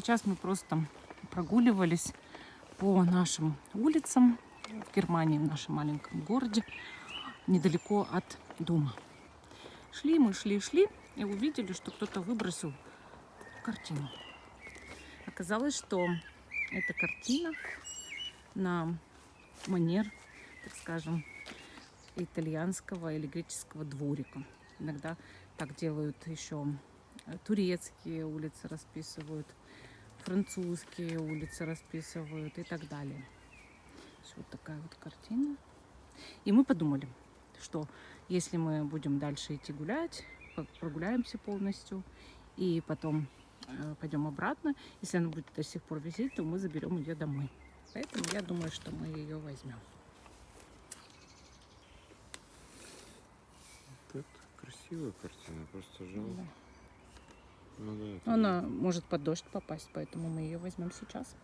Сейчас мы просто прогуливались по нашим улицам в Германии, в нашем маленьком городе, недалеко от дома. Шли мы, шли и увидели, что кто-то выбросил картину. Оказалось, что эта картина на манер, так скажем, итальянского или греческого дворика. Иногда так делают еще турецкие улицы расписывают, французские улицы расписывают и так далее. Вот такая вот картина. И мы подумали, что если мы будем дальше идти гулять, прогуляемся полностью и потом пойдем обратно, если она будет до сих пор висеть, то мы заберем ее домой. Поэтому я думаю, что мы ее возьмем. Это красивая картина, просто жалко. Да. Ну, да, это Она может под дождь попасть, поэтому мы ее возьмем сейчас.